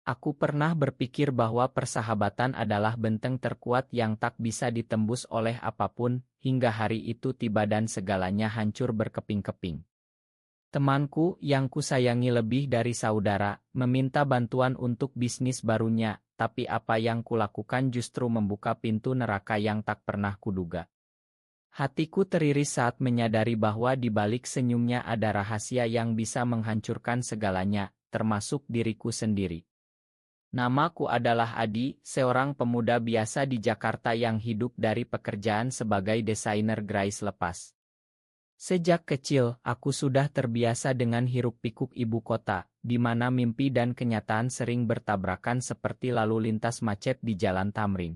Aku pernah berpikir bahwa persahabatan adalah benteng terkuat yang tak bisa ditembus oleh apapun, hingga hari itu tiba dan segalanya hancur berkeping-keping. Temanku yang kusayangi lebih dari saudara, meminta bantuan untuk bisnis barunya, tapi apa yang kulakukan justru membuka pintu neraka yang tak pernah kuduga. Hatiku teriris saat menyadari bahwa di balik senyumnya ada rahasia yang bisa menghancurkan segalanya, termasuk diriku sendiri. Namaku adalah Adi, seorang pemuda biasa di Jakarta yang hidup dari pekerjaan sebagai desainer garis lepas. Sejak kecil, aku sudah terbiasa dengan hiruk-pikuk ibu kota, di mana mimpi dan kenyataan sering bertabrakan seperti lalu lintas macet di Jalan Tamrin.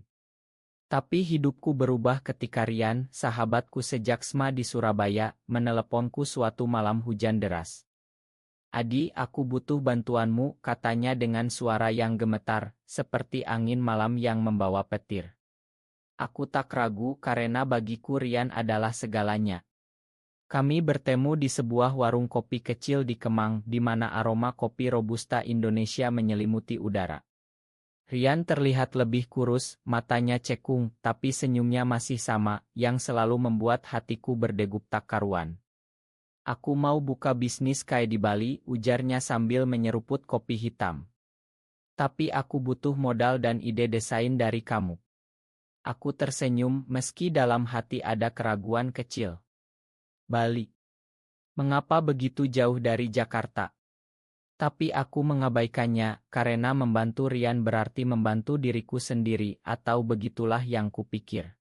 Tapi hidupku berubah ketika Rian, sahabatku sejak SMA di Surabaya, meneleponku suatu malam hujan deras. "Adi, aku butuh bantuanmu," katanya dengan suara yang gemetar, seperti angin malam yang membawa petir. Aku tak ragu karena bagiku Rian adalah segalanya. Kami bertemu di sebuah warung kopi kecil di Kemang, di mana aroma kopi Robusta Indonesia menyelimuti udara. Rian terlihat lebih kurus, matanya cekung, tapi senyumnya masih sama, yang selalu membuat hatiku berdegup tak karuan. "Aku mau buka bisnis kayak di Bali," ujarnya sambil menyeruput kopi hitam. "Tapi aku butuh modal dan ide desain dari kamu." Aku tersenyum meski dalam hati ada keraguan kecil. "Bali? Mengapa begitu jauh dari Jakarta?" Tapi aku mengabaikannya, karena membantu Rian berarti membantu diriku sendiri, atau begitulah yang kupikir.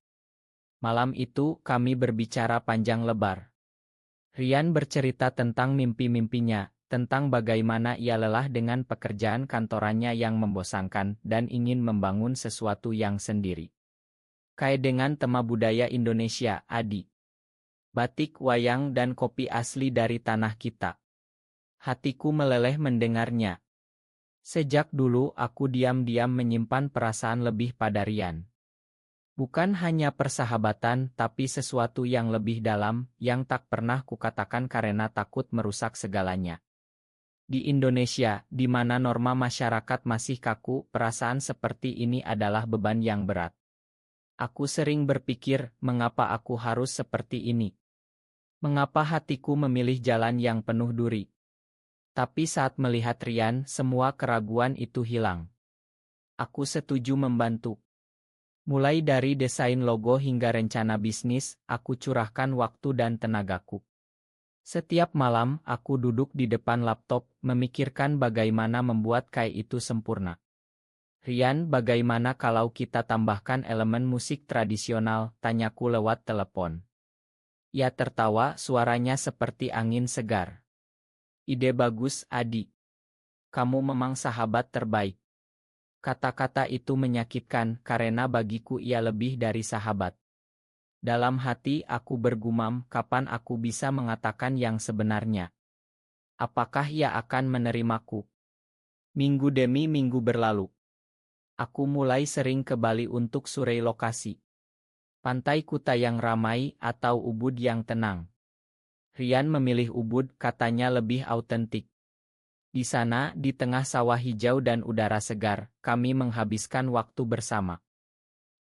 Malam itu, kami berbicara panjang lebar. Rian bercerita tentang mimpi-mimpinya, tentang bagaimana ia lelah dengan pekerjaan kantorannya yang membosankan dan ingin membangun sesuatu yang sendiri. Kayak dengan tema budaya Indonesia, Adi. Batik, wayang, dan kopi asli dari tanah kita. Hatiku meleleh mendengarnya. Sejak dulu aku diam-diam menyimpan perasaan lebih pada Rian. Bukan hanya persahabatan, tapi sesuatu yang lebih dalam, yang tak pernah kukatakan karena takut merusak segalanya. Di Indonesia, di mana norma masyarakat masih kaku, perasaan seperti ini adalah beban yang berat. Aku sering berpikir, mengapa aku harus seperti ini? Mengapa hatiku memilih jalan yang penuh duri? Tapi saat melihat Rian, semua keraguan itu hilang. Aku setuju membantu. Mulai dari desain logo hingga rencana bisnis, aku curahkan waktu dan tenagaku. Setiap malam, aku duduk di depan laptop, memikirkan bagaimana membuat kayak itu sempurna. "Rian, bagaimana kalau kita tambahkan elemen musik tradisional?" tanyaku lewat telepon. Ia tertawa, suaranya seperti angin segar. "Ide bagus, Adi. Kamu memang sahabat terbaik." Kata-kata itu menyakitkan karena bagiku ia lebih dari sahabat. Dalam hati aku bergumam, kapan aku bisa mengatakan yang sebenarnya? Apakah ia akan menerimaku? Minggu demi minggu berlalu. Aku mulai sering ke Bali untuk survei lokasi. Pantai Kuta yang ramai atau Ubud yang tenang. Rian memilih Ubud, katanya lebih autentik. Di sana, di tengah sawah hijau dan udara segar, kami menghabiskan waktu bersama.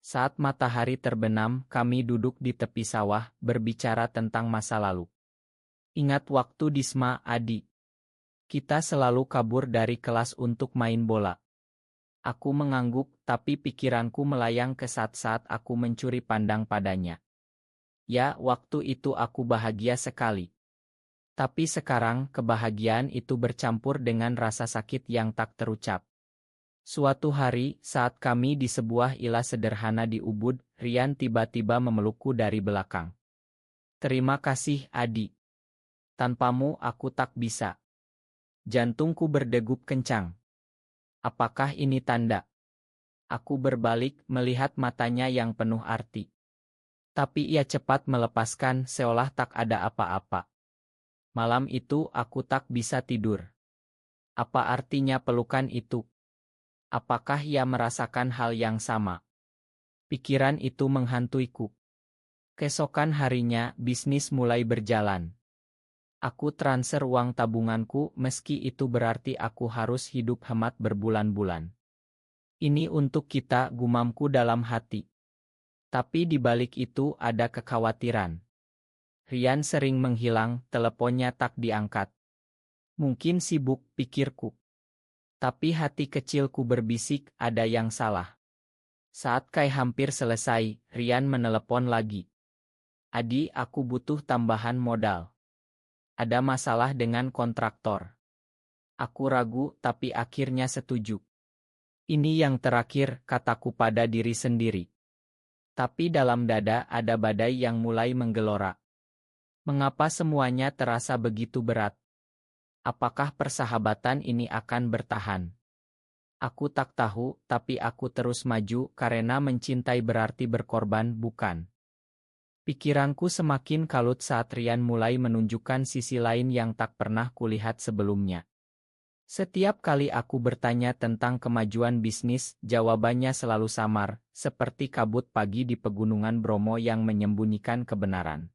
Saat matahari terbenam, kami duduk di tepi sawah, berbicara tentang masa lalu. "Ingat waktu di SMA, Adi? Kita selalu kabur dari kelas untuk main bola." Aku mengangguk, tapi pikiranku melayang ke saat-saat aku mencuri pandang padanya. Ya, waktu itu aku bahagia sekali. Tapi sekarang, kebahagiaan itu bercampur dengan rasa sakit yang tak terucap. Suatu hari, saat kami di sebuah ila sederhana di Ubud, Rian tiba-tiba memelukku dari belakang. "Terima kasih, Adi. Tanpamu aku tak bisa." Jantungku berdegup kencang. Apakah ini tanda? Aku berbalik, melihat matanya yang penuh arti. Tapi ia cepat melepaskan, seolah tak ada apa-apa. Malam itu aku tak bisa tidur. Apa artinya pelukan itu? Apakah ia merasakan hal yang sama? Pikiran itu menghantuiku. Keesokan harinya, bisnis mulai berjalan. Aku transfer uang tabunganku meski itu berarti aku harus hidup hemat berbulan-bulan. Ini untuk kita, gumamku dalam hati. Tapi di balik itu ada kekhawatiran. Rian sering menghilang, teleponnya tak diangkat. Mungkin sibuk, pikirku. Tapi hati kecilku berbisik, ada yang salah. Saat Kai hampir selesai, Rian menelepon lagi. Adi, aku butuh tambahan modal. Ada masalah dengan kontraktor. Aku ragu, tapi akhirnya setuju. Ini yang terakhir, kataku pada diri sendiri. Tapi dalam dada ada badai yang mulai menggelora. Mengapa semuanya terasa begitu berat? Apakah persahabatan ini akan bertahan? Aku tak tahu, tapi aku terus maju karena mencintai berarti berkorban, bukan? Pikiranku semakin kalut saat Rian mulai menunjukkan sisi lain yang tak pernah kulihat sebelumnya. Setiap kali aku bertanya tentang kemajuan bisnis, jawabannya selalu samar, seperti kabut pagi di pegunungan Bromo yang menyembunyikan kebenaran.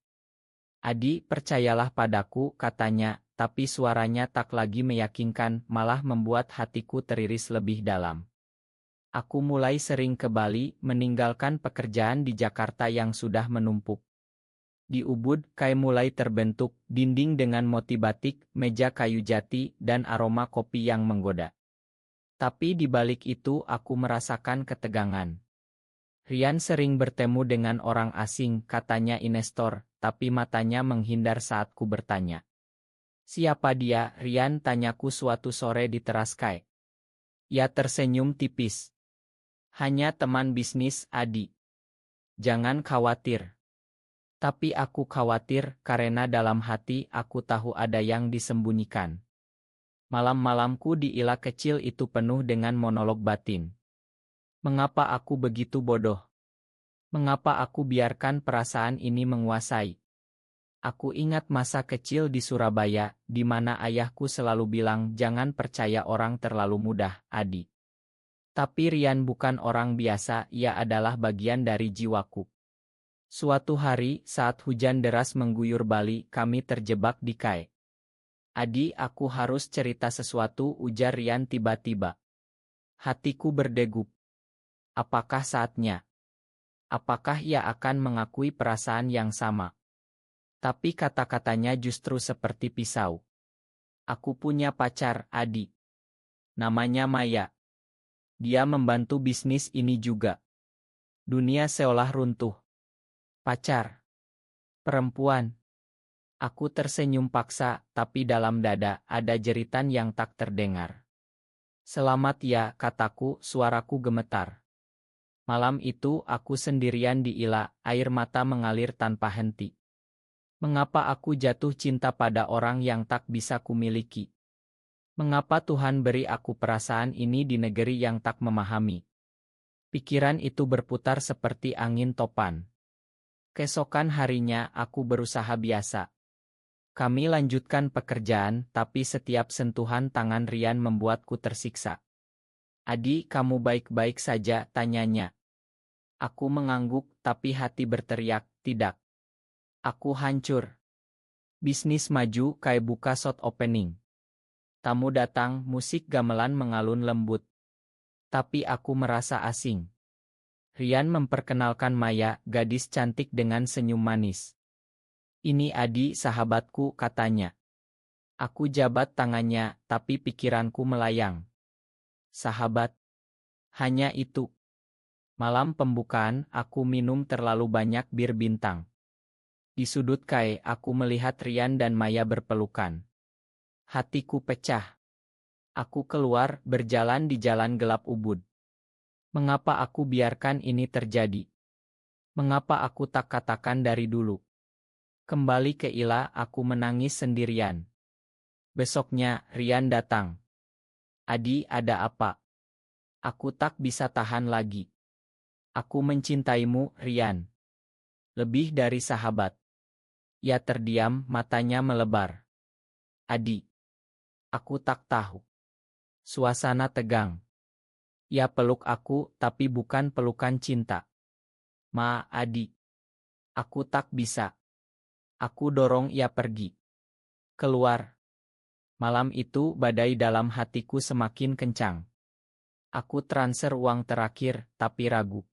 Adi, percayalah padaku, katanya, tapi suaranya tak lagi meyakinkan, malah membuat hatiku teriris lebih dalam. Aku mulai sering ke Bali, meninggalkan pekerjaan di Jakarta yang sudah menumpuk. Di Ubud, Kai mulai terbentuk, dinding dengan motif batik, meja kayu jati, dan aroma kopi yang menggoda. Tapi di balik itu aku merasakan ketegangan. Rian sering bertemu dengan orang asing, katanya investor, tapi matanya menghindar saat ku bertanya. Siapa dia? Rian tanyaku suatu sore di teras Kai. Ia tersenyum tipis. Hanya teman bisnis, Adi. Jangan khawatir. Tapi aku khawatir karena dalam hati aku tahu ada yang disembunyikan. Malam-malamku di ila kecil itu penuh dengan monolog batin. Mengapa aku begitu bodoh? Mengapa aku biarkan perasaan ini menguasai? Aku ingat masa kecil di Surabaya, di mana ayahku selalu bilang jangan percaya orang terlalu mudah, Adi. Tapi Rian bukan orang biasa, ia adalah bagian dari jiwaku. Suatu hari, saat hujan deras mengguyur Bali, kami terjebak di Kai. Adi, aku harus cerita sesuatu, ujar Rian tiba-tiba. Hatiku berdegup. Apakah saatnya? Apakah ia akan mengakui perasaan yang sama? Tapi kata-katanya justru seperti pisau. Aku punya pacar, Adi. Namanya Maya. Dia membantu bisnis ini juga. Dunia seolah runtuh. Pacar. Perempuan. Aku tersenyum paksa, tapi dalam dada ada jeritan yang tak terdengar. Selamat ya, kataku, suaraku gemetar. Malam itu aku sendirian di ila, air mata mengalir tanpa henti. Mengapa aku jatuh cinta pada orang yang tak bisa kumiliki? Mengapa Tuhan beri aku perasaan ini di negeri yang tak memahami? Pikiran itu berputar seperti angin topan. Keesokan harinya aku berusaha biasa. Kami lanjutkan pekerjaan, tapi setiap sentuhan tangan Rian membuatku tersiksa. Adi, kamu baik-baik saja, tanyanya. Aku mengangguk, tapi hati berteriak, tidak. Aku hancur. Bisnis maju, Kai buka shot opening. Tamu datang, musik gamelan mengalun lembut. Tapi aku merasa asing. Rian memperkenalkan Maya, gadis cantik dengan senyum manis. Ini Adi, sahabatku, katanya. Aku jabat tangannya, tapi pikiranku melayang. Sahabat. Hanya itu. Malam pembukaan, aku minum terlalu banyak bir bintang. Di sudut Kai, aku melihat Rian dan Maya berpelukan. Hatiku pecah. Aku keluar, berjalan di jalan gelap Ubud. Mengapa aku biarkan ini terjadi? Mengapa aku tak katakan dari dulu? Kembali ke ila, aku menangis sendirian. Besoknya, Rian datang. Adi, ada apa? Aku tak bisa tahan lagi. Aku mencintaimu, Rian. Lebih dari sahabat. Ia terdiam, matanya melebar. Adi. Aku tak tahu. Suasana tegang. Ia peluk aku, tapi bukan pelukan cinta. Adi. Aku tak bisa. Aku dorong ia pergi. keluar. Malam itu badai dalam hatiku semakin kencang. Aku transfer uang terakhir, tapi ragu.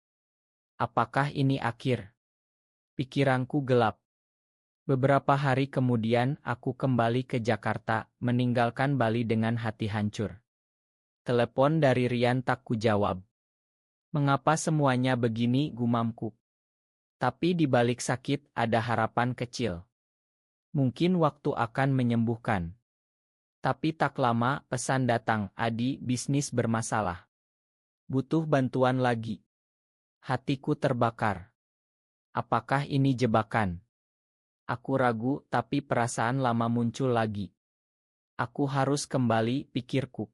Apakah ini akhir? Pikiranku gelap. Beberapa hari kemudian aku kembali ke Jakarta, meninggalkan Bali dengan hati hancur. Telepon dari Rian tak kujawab. Mengapa semuanya begini, gumamku? Tapi di balik sakit ada harapan kecil. Mungkin waktu akan menyembuhkan. Tapi tak lama pesan datang, Adi, bisnis bermasalah. Butuh bantuan lagi. Hatiku terbakar. Apakah ini jebakan? Aku ragu, tapi perasaan lama muncul lagi. Aku harus kembali, pikirku.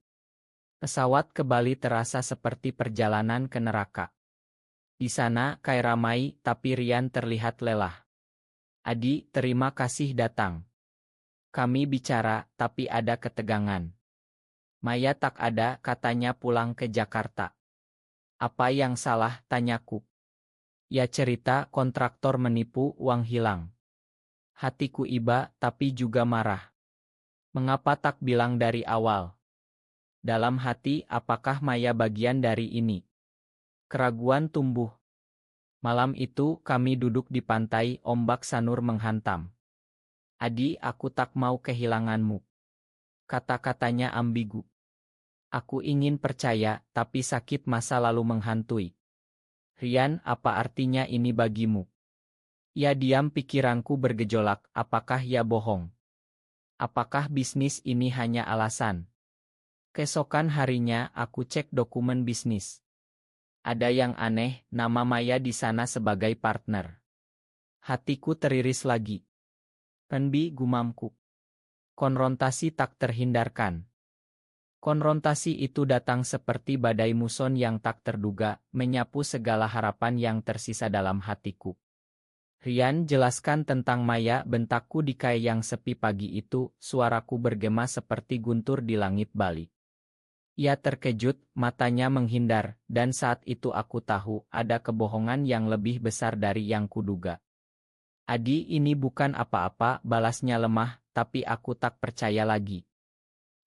Pesawat ke Bali terasa seperti perjalanan ke neraka. Di sana, Kai ramai, tapi Rian terlihat lelah. Adi, terima kasih datang. Kami bicara, tapi ada ketegangan. Maya tak ada, katanya pulang ke Jakarta. Apa yang salah, tanyaku. Ya cerita kontraktor menipu, uang hilang. Hatiku iba, tapi juga marah. Mengapa tak bilang dari awal? Dalam hati, apakah Maya bagian dari ini? Keraguan tumbuh. Malam itu, kami duduk di pantai, ombak sanur menghantam. Adi, aku tak mau kehilanganmu. Kata-katanya ambigu. Aku ingin percaya, tapi sakit masa lalu menghantui. Rian, apa artinya ini bagimu? Ya diam, pikiranku bergejolak, apakah ya bohong? Apakah bisnis ini hanya alasan? Keesokan harinya, aku cek dokumen bisnis. Ada yang aneh, nama Maya di sana sebagai partner. Hatiku teriris lagi. Penbi, gumamku. Konfrontasi tak terhindarkan. Konfrontasi itu datang seperti badai muson yang tak terduga, menyapu segala harapan yang tersisa dalam hatiku. Rian, jelaskan tentang Maya, bentakku di kai yang sepi pagi itu, suaraku bergema seperti guntur di langit Bali. Ia terkejut, matanya menghindar, dan saat itu aku tahu ada kebohongan yang lebih besar dari yang kuduga. Adi, ini bukan apa-apa, balasnya lemah, tapi aku tak percaya lagi.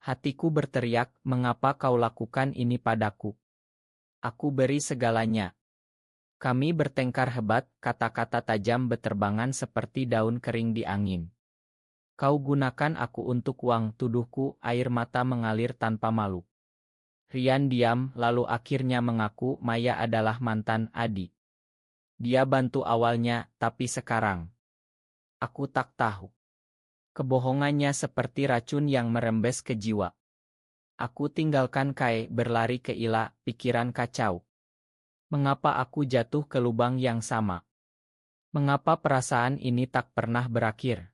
Hatiku berteriak, mengapa kau lakukan ini padaku? Aku beri segalanya. Kami bertengkar hebat, kata-kata tajam beterbangan seperti daun kering di angin. Kau gunakan aku untuk uang, tuduhku, air mata mengalir tanpa malu. Rian diam, lalu akhirnya mengaku Maya adalah mantan Adi. Dia bantu awalnya, tapi sekarang aku tak tahu. Kebohongannya seperti racun yang merembes ke jiwa. Aku tinggalkan Kai, berlari ke Ila, pikiran kacau. Mengapa aku jatuh ke lubang yang sama? Mengapa perasaan ini tak pernah berakhir?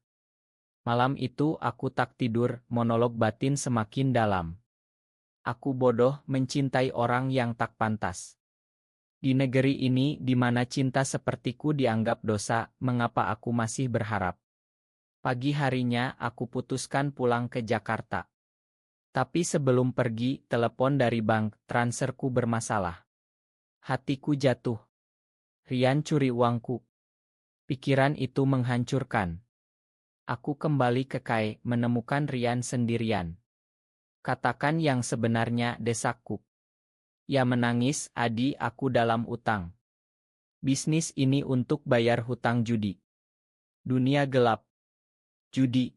Malam itu aku tak tidur, monolog batin semakin dalam. Aku bodoh mencintai orang yang tak pantas. Di negeri ini di mana cinta sepertiku dianggap dosa, mengapa aku masih berharap? Pagi harinya aku putuskan pulang ke Jakarta. Tapi sebelum pergi, telepon dari bank, transferku bermasalah. Hatiku jatuh. Rian curi uangku. Pikiran itu menghancurkan. Aku kembali ke Kai, menemukan Rian sendirian. Katakan yang sebenarnya, desakku. Ia menangis, Adi, aku dalam utang. Bisnis ini untuk bayar hutang judi. Dunia gelap. Judi.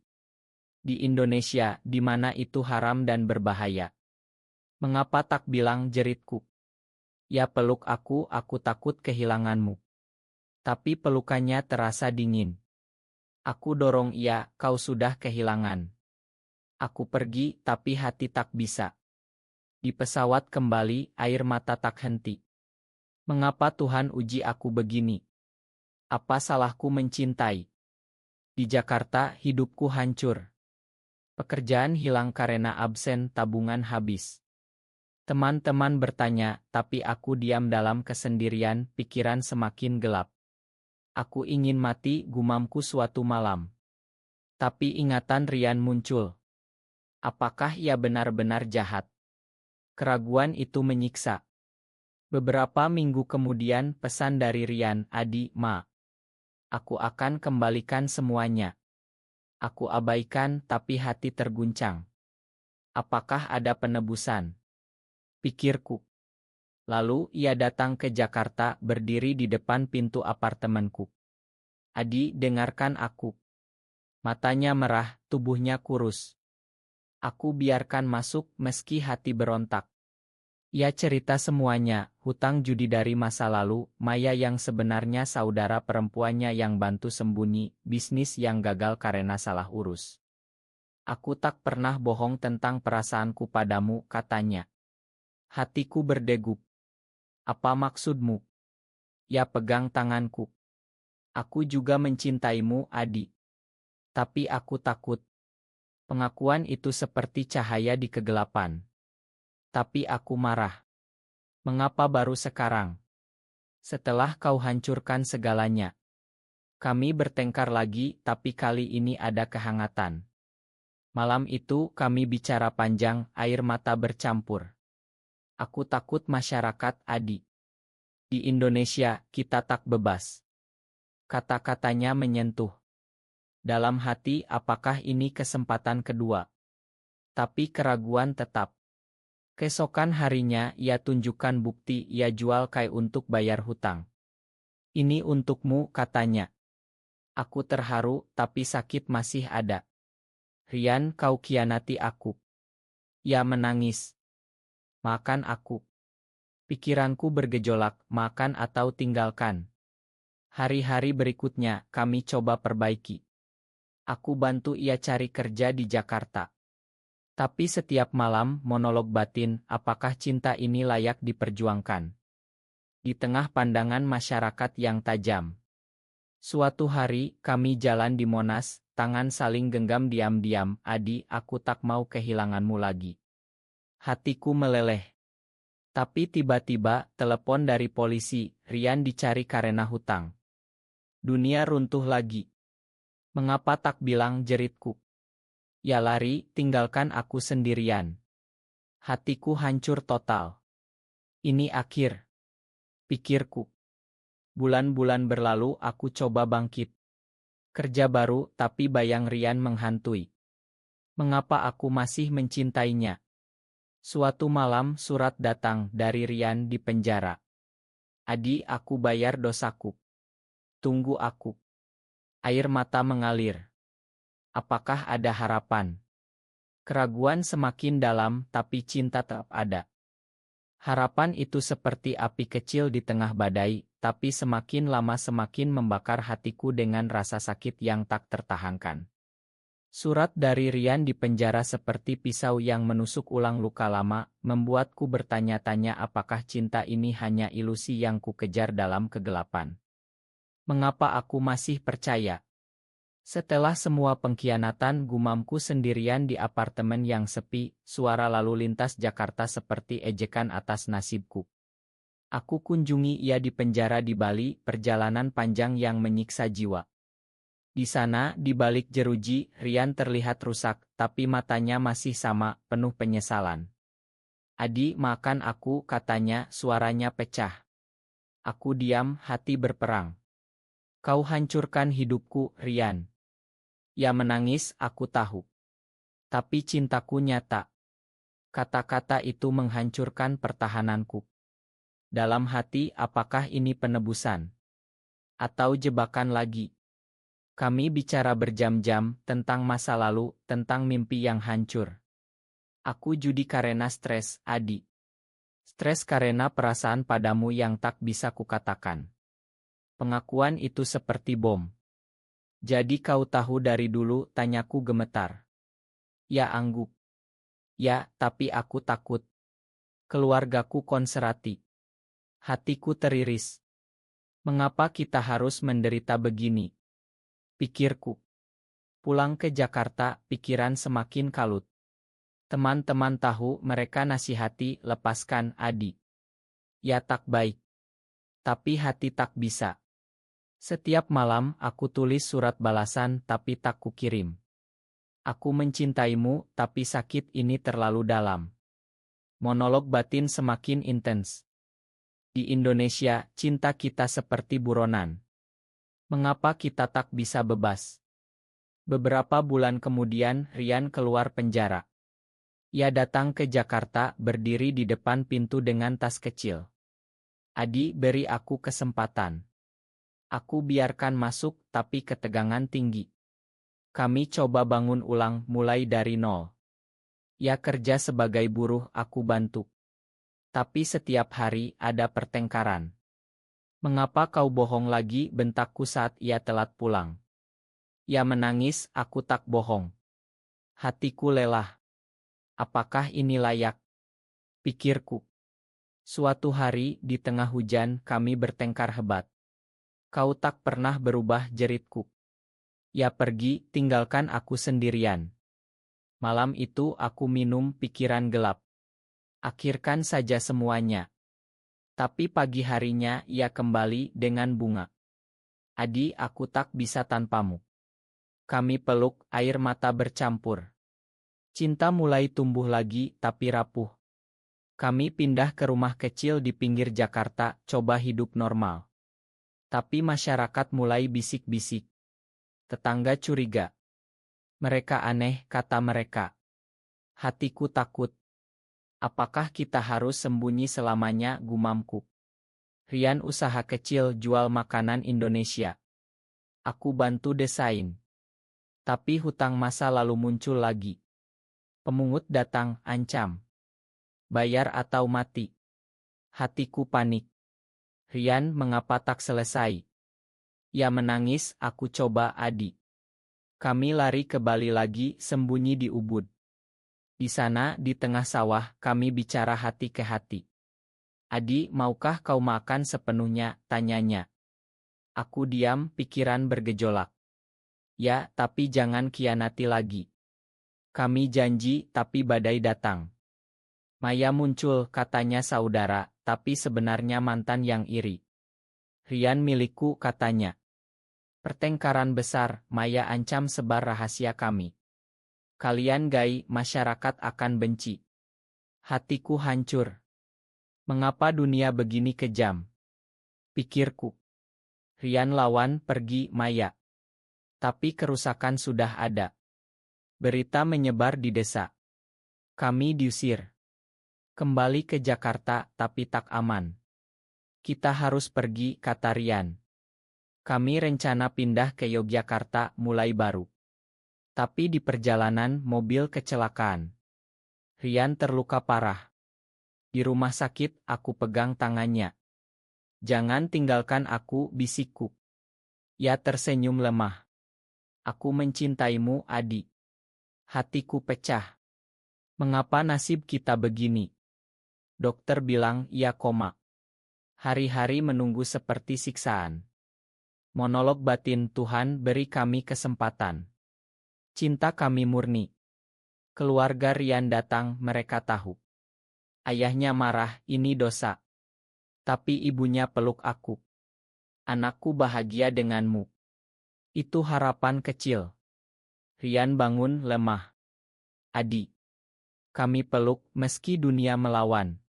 Di Indonesia, di mana itu haram dan berbahaya. Mengapa tak bilang, jeritku? Ya peluk aku takut kehilanganmu. Tapi pelukannya terasa dingin. Aku dorong ia, kau sudah kehilangan. Aku pergi, tapi hati tak bisa. Di pesawat kembali, air mata tak henti. Mengapa Tuhan uji aku begini? Apa salahku mencintai? Di Jakarta, hidupku hancur. Pekerjaan hilang karena absen, tabungan habis. Teman-teman bertanya, tapi aku diam dalam kesendirian, pikiran semakin gelap. Aku ingin mati, gumamku suatu malam. Tapi ingatan Rian muncul. Apakah ia benar-benar jahat? Keraguan itu menyiksa. Beberapa minggu kemudian pesan dari Rian, Adi, Ma. Aku akan kembalikan semuanya. Aku abaikan tapi hati terguncang. Apakah ada penebusan? Pikirku. Lalu ia datang ke Jakarta, berdiri di depan pintu apartemenku. Adi, dengarkan aku. Matanya merah, tubuhnya kurus. Aku biarkan masuk meski hati berontak. Ia cerita semuanya, hutang judi dari masa lalu, Maya yang sebenarnya saudara perempuannya yang bantu sembunyi, bisnis yang gagal karena salah urus. Aku tak pernah bohong tentang perasaanku padamu, katanya. Hatiku berdegup. Apa maksudmu? Ia pegang tanganku. Aku juga mencintaimu, Adi. Tapi aku takut. Pengakuan itu seperti cahaya di kegelapan. Tapi aku marah. Mengapa baru sekarang? Setelah kau hancurkan segalanya. Kami bertengkar lagi, tapi kali ini ada kehangatan. Malam itu kami bicara panjang, air mata bercampur. Aku takut masyarakat, Adi. Di Indonesia, kita tak bebas. Kata-katanya menyentuh. Dalam hati, apakah ini kesempatan kedua? Tapi keraguan tetap. Keesokan harinya, ia tunjukkan bukti ia jual Kai untuk bayar hutang. Ini untukmu, katanya. Aku terharu, tapi sakit masih ada. Rian, kau khianati aku. Ia menangis. Makan aku. Pikiranku bergejolak, makan atau tinggalkan. Hari-hari berikutnya, kami coba perbaiki. Aku bantu ia cari kerja di Jakarta. Tapi setiap malam, monolog batin, apakah cinta ini layak diperjuangkan? Di tengah pandangan masyarakat yang tajam. Suatu hari, kami jalan di Monas, tangan saling genggam diam-diam, Adi, aku tak mau kehilanganmu lagi. Hatiku meleleh. Tapi tiba-tiba, telepon dari polisi, Rian dicari karena hutang. Dunia runtuh lagi. Mengapa tak bilang, jeritku? Ya lari, tinggalkan aku sendirian. Hatiku hancur total. Ini akhir. Pikirku. Bulan-bulan berlalu aku coba bangkit. Kerja baru, tapi bayang Rian menghantui. Mengapa aku masih mencintainya? Suatu malam surat datang dari Rian di penjara. Adi, aku bayar dosaku. Tunggu aku. Air mata mengalir. Apakah ada harapan? Keraguan semakin dalam, tapi cinta tetap ada. Harapan itu seperti api kecil di tengah badai, tapi semakin lama semakin membakar hatiku dengan rasa sakit yang tak tertahankan. Surat dari Rian di penjara seperti pisau yang menusuk ulang luka lama, membuatku bertanya-tanya apakah cinta ini hanya ilusi yang kukejar dalam kegelapan. Mengapa aku masih percaya? Setelah semua pengkhianatan, gumamku sendirian di apartemen yang sepi, suara lalu lintas Jakarta seperti ejekan atas nasibku. Aku kunjungi ia di penjara di Bali, perjalanan panjang yang menyiksa jiwa. Di sana, di balik jeruji, Rian terlihat rusak, tapi matanya masih sama, penuh penyesalan. Adi, makan aku, katanya, suaranya pecah. Aku diam, hati berperang. Kau hancurkan hidupku, Rian. Ia menangis, aku tahu. Tapi cintaku nyata. Kata-kata itu menghancurkan pertahananku. Dalam hati, apakah ini penebusan? Atau jebakan lagi? Kami bicara berjam-jam tentang masa lalu, tentang mimpi yang hancur. Aku judi karena stres, Adi. Stres karena perasaan padamu yang tak bisa kukatakan. Pengakuan itu seperti bom. Jadi kau tahu dari dulu, tanyaku gemetar. Ya angguk. Ya, tapi aku takut. Keluargaku konserati. Hatiku teriris. Mengapa kita harus menderita begini? Pikirku. Pulang ke Jakarta, pikiran semakin kalut. Teman-teman tahu, mereka nasihati, lepaskan Adi. Ya tak baik. Tapi hati tak bisa. Setiap malam aku tulis surat balasan tapi tak kukirim. Aku mencintaimu, tapi sakit ini terlalu dalam. Monolog batin semakin intens. Di Indonesia, cinta kita seperti buronan. Mengapa kita tak bisa bebas? Beberapa bulan kemudian, Rian keluar penjara. Ia datang ke Jakarta, berdiri di depan pintu dengan tas kecil. Adi, beri aku kesempatan. Aku biarkan masuk, tapi ketegangan tinggi. Kami coba bangun ulang, mulai dari nol. Ia kerja sebagai buruh, aku bantu. Tapi setiap hari ada pertengkaran. Mengapa kau bohong lagi, bentakku saat ia telat pulang. Ia menangis, aku tak bohong. Hatiku lelah. Apakah ini layak? Pikirku. Suatu hari, di tengah hujan, kami bertengkar hebat. Kau tak pernah berubah, jeritku. Ia pergi, tinggalkan aku sendirian. Malam itu aku minum, pikiran gelap. Akhirkan saja semuanya. Tapi pagi harinya ia kembali dengan bunga. Adi, aku tak bisa tanpamu. Kami peluk, air mata bercampur. Cinta mulai tumbuh lagi, tapi rapuh. Kami pindah ke rumah kecil di pinggir Jakarta, coba hidup normal. Tapi masyarakat mulai bisik-bisik. Tetangga curiga. Mereka aneh, kata mereka. Hatiku takut. Apakah kita harus sembunyi selamanya, gumamku. Rian usaha kecil jual makanan Indonesia. Aku bantu desain. Tapi hutang masa lalu muncul lagi. Pemungut datang, ancam. Bayar atau mati. Hatiku panik. Rian, mengapa tak selesai? Ia menangis, aku coba Adi. Kami lari ke Bali lagi, sembunyi di Ubud. Di sana, di tengah sawah, kami bicara hati ke hati. Adi, maukah kau makan sepenuhnya, tanyanya. Aku diam, pikiran bergejolak. Ya, tapi jangan khianati lagi. Kami janji, tapi badai datang. Maya muncul, katanya saudara, tapi sebenarnya mantan yang iri. Rian milikku, katanya. Pertengkaran besar, Maya ancam sebar rahasia kami. Kalian gay, masyarakat akan benci. Hatiku hancur. Mengapa dunia begini kejam? Pikirku. Rian lawan, pergi, Maya. Tapi kerusakan sudah ada. Berita menyebar di desa. Kami diusir. Kembali ke Jakarta, tapi tak aman. Kita harus pergi, kata Rian. Kami rencana pindah ke Yogyakarta, mulai baru. Tapi di perjalanan, mobil kecelakaan. Rian terluka parah. Di rumah sakit, aku pegang tangannya. Jangan tinggalkan aku, bisikku. Ia tersenyum lemah. Aku mencintaimu, Adi. Hatiku pecah. Mengapa nasib kita begini? Dokter bilang ia koma. Hari-hari menunggu seperti siksaan. Monolog batin, Tuhan beri kami kesempatan. Cinta kami murni. Keluarga Rian datang, mereka tahu. Ayahnya marah, ini dosa. Tapi ibunya peluk aku. Anakku bahagia denganmu. Itu harapan kecil. Rian bangun lemah. Adi. Kami peluk meski dunia melawan.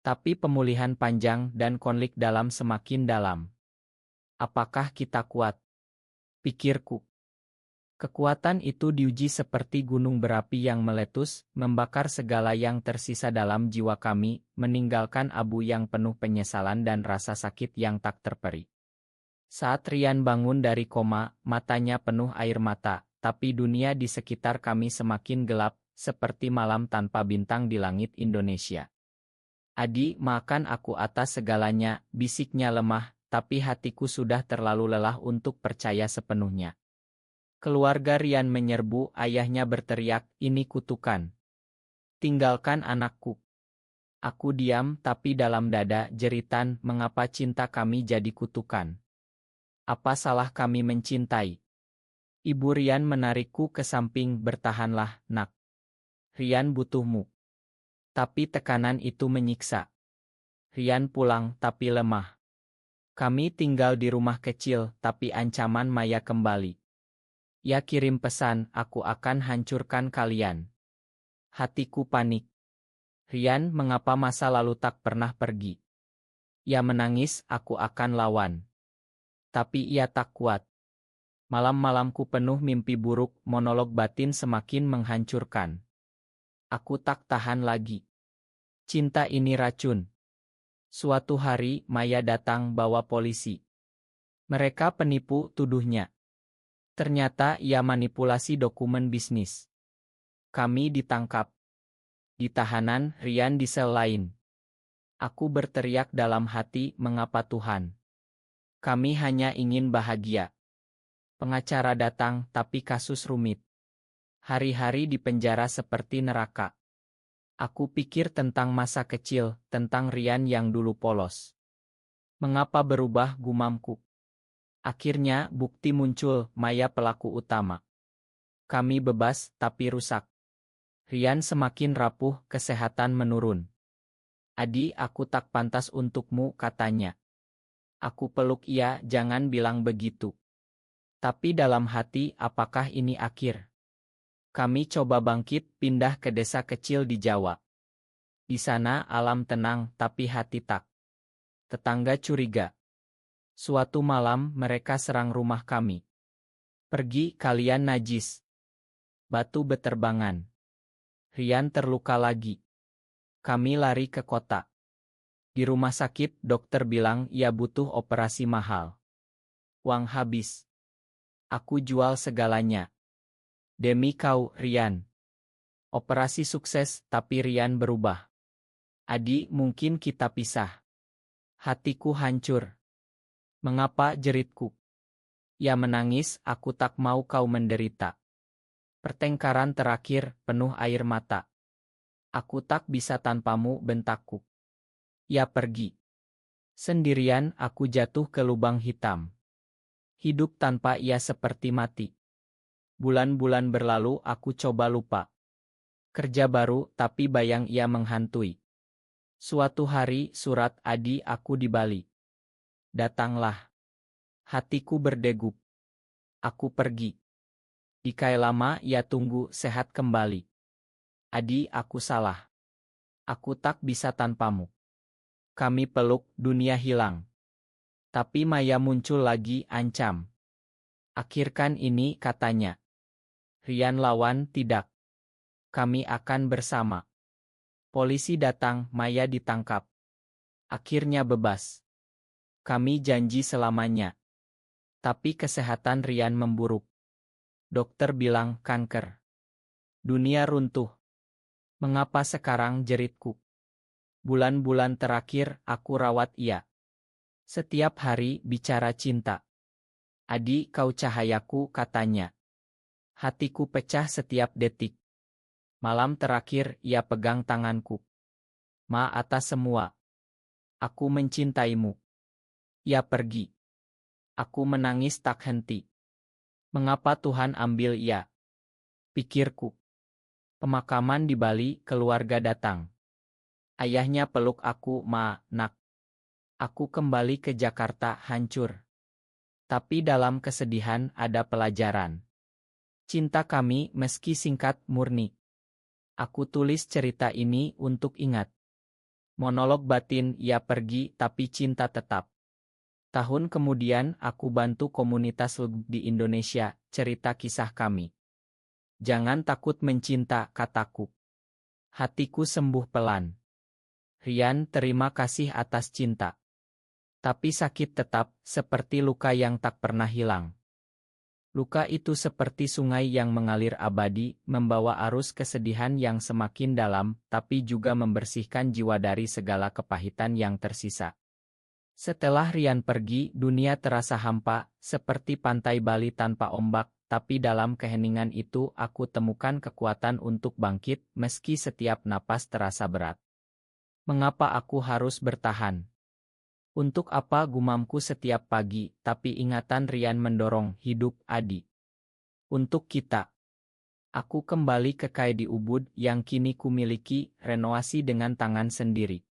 Tapi pemulihan panjang dan konflik dalam semakin dalam. Apakah kita kuat? Pikirku. Kekuatan itu diuji seperti gunung berapi yang meletus, membakar segala yang tersisa dalam jiwa kami, meninggalkan abu yang penuh penyesalan dan rasa sakit yang tak terperi. Saat Rian bangun dari koma, matanya penuh air mata, tapi dunia di sekitar kami semakin gelap, seperti malam tanpa bintang di langit Indonesia. Adi, maafkan aku atas segalanya, bisiknya lemah, tapi hatiku sudah terlalu lelah untuk percaya sepenuhnya. Keluarga Rian menyerbu, ayahnya berteriak, ini kutukan. Tinggalkan anakku. Aku diam, tapi dalam dada jeritan, mengapa cinta kami jadi kutukan? Apa salah kami mencintai? Ibu Rian menarikku ke samping, bertahanlah, nak. Rian butuhmu. Tapi tekanan itu menyiksa. Rian pulang, tapi lemah. Kami tinggal di rumah kecil, tapi ancaman Maya kembali. Ia kirim pesan, aku akan hancurkan kalian. Hatiku panik. Rian, mengapa masa lalu tak pernah pergi? Ia menangis, aku akan lawan. Tapi ia tak kuat. Malam-malamku penuh mimpi buruk, monolog batin semakin menghancurkan. Aku tak tahan lagi. Cinta ini racun. Suatu hari, Maya datang bawa polisi. Mereka penipu, tuduhnya. Ternyata ia manipulasi dokumen bisnis. Kami ditangkap. Di tahanan, Rian di sel lain. Aku berteriak dalam hati, mengapa Tuhan? Kami hanya ingin bahagia. Pengacara datang, tapi kasus rumit. Hari-hari di penjara seperti neraka. Aku pikir tentang masa kecil, tentang Rian yang dulu polos. Mengapa berubah, gumamku? Akhirnya, bukti muncul, Maya pelaku utama. Kami bebas, tapi rusak. Rian semakin rapuh, kesehatan menurun. Adi, aku tak pantas untukmu, katanya. Aku peluk ia, jangan bilang begitu. Tapi dalam hati, apakah ini akhir? Kami coba bangkit, pindah ke desa kecil di Jawa. Di sana alam tenang, tapi hati tak. Tetangga curiga. Suatu malam mereka serang rumah kami. Pergi, kalian najis. Batu beterbangan. Rian terluka lagi. Kami lari ke kota. Di rumah sakit, dokter bilang ia butuh operasi mahal. Uang habis. Aku jual segalanya. Demi kau, Rian. Operasi sukses, tapi Rian berubah. Adi, mungkin kita pisah. Hatiku hancur. Mengapa, jeritku? Ia menangis, aku tak mau kau menderita. Pertengkaran terakhir, penuh air mata. Aku tak bisa tanpamu, bentakku. Ia pergi. Sendirian, aku jatuh ke lubang hitam. Hidup tanpa ia seperti mati. Bulan-bulan berlalu, aku coba lupa. Kerja baru, tapi bayang ia menghantui. Suatu hari, surat Adi aku di Bali. Datanglah. Hatiku berdegup. Aku pergi. Dikai lama ia tunggu sehat kembali. Adi, aku salah. Aku tak bisa tanpamu. Kami peluk, dunia hilang. Tapi Maya muncul lagi, ancam. Akhirkan ini, katanya. Rian lawan, tidak. Kami akan bersama. Polisi datang, Maya ditangkap. Akhirnya bebas. Kami janji selamanya. Tapi kesehatan Rian memburuk. Dokter bilang kanker. Dunia runtuh. Mengapa sekarang, jeritku? Bulan-bulan terakhir aku rawat ia. Setiap hari bicara cinta. Adi, kau cahayaku, katanya. Hatiku pecah setiap detik. Malam terakhir ia pegang tanganku. Ma, atas semua. Aku mencintaimu. Ia pergi. Aku menangis tak henti. Mengapa Tuhan ambil ia? Pikirku. Pemakaman di Bali, keluarga datang. Ayahnya peluk aku, Ma, nak. Aku kembali ke Jakarta hancur. Tapi dalam kesedihan ada pelajaran. Cinta kami meski singkat murni. Aku tulis cerita ini untuk ingat. Monolog batin, ia pergi tapi cinta tetap. Tahun kemudian aku bantu komunitas LGBTQ di Indonesia, cerita kisah kami. Jangan takut mencinta, kataku. Hatiku sembuh pelan. Rian, terima kasih atas cinta. Tapi sakit tetap, seperti luka yang tak pernah hilang. Luka itu seperti sungai yang mengalir abadi, membawa arus kesedihan yang semakin dalam, tapi juga membersihkan jiwa dari segala kepahitan yang tersisa. Setelah Rian pergi, dunia terasa hampa, seperti pantai Bali tanpa ombak, tapi dalam keheningan itu aku temukan kekuatan untuk bangkit, meski setiap napas terasa berat. Mengapa aku harus bertahan? Untuk apa, gumamku setiap pagi, tapi ingatan Rian mendorong, hidup, Adi. Untuk kita. Aku kembali ke Kai di Ubud yang kini kumiliki, renovasi dengan tangan sendiri.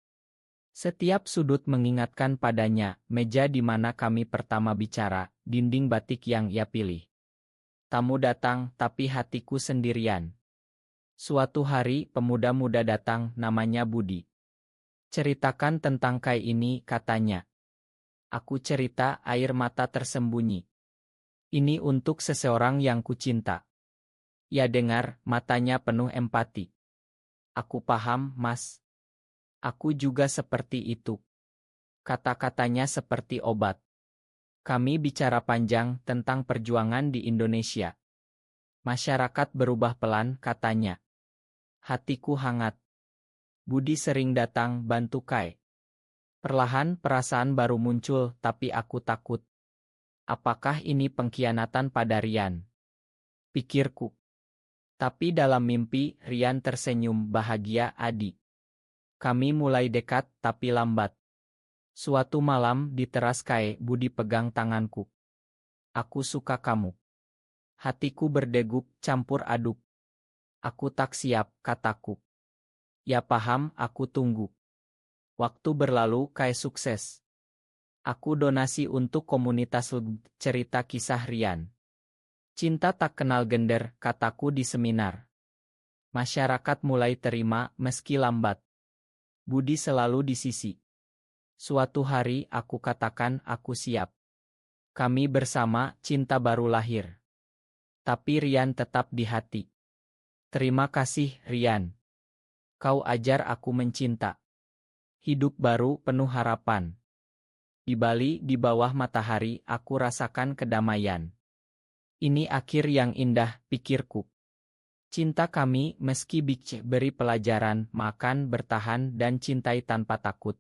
Setiap sudut mengingatkan padanya, meja di mana kami pertama bicara, dinding batik yang ia pilih. Tamu datang, tapi hatiku sendirian. Suatu hari, pemuda-muda datang, namanya Budi. Ceritakan tentang Kai ini, katanya. Aku cerita, air mata tersembunyi. Ini untuk seseorang yang kucinta. Ia dengar, matanya penuh empati. Aku paham, Mas. Aku juga seperti itu. Kata-katanya seperti obat. Kami bicara panjang tentang perjuangan di Indonesia. Masyarakat berubah pelan, katanya. Hatiku hangat. Budi sering datang bantu Kai. Perlahan perasaan baru muncul, tapi aku takut. Apakah ini pengkhianatan pada Rian? Pikirku. Tapi dalam mimpi, Rian tersenyum bahagia adik. Kami mulai dekat, tapi lambat. Suatu malam di teras Kai, Budi pegang tanganku. Aku suka kamu. Hatiku berdegup, campur aduk. Aku tak siap, kataku. Ya paham, aku tunggu. Waktu berlalu, Kai sukses. Aku donasi untuk komunitas cerita kisah Rian. Cinta tak kenal gender, kataku di seminar. Masyarakat mulai terima meski lambat. Budi selalu di sisi. Suatu hari aku katakan aku siap. Kami bersama, cinta baru lahir. Tapi Rian tetap di hati. Terima kasih, Rian. Kau ajar aku mencinta. Hidup baru penuh harapan. Di Bali, di bawah matahari, aku rasakan kedamaian. Ini akhir yang indah, pikirku. Cinta kami meski beri pelajaran, makan, bertahan dan cintai tanpa takut.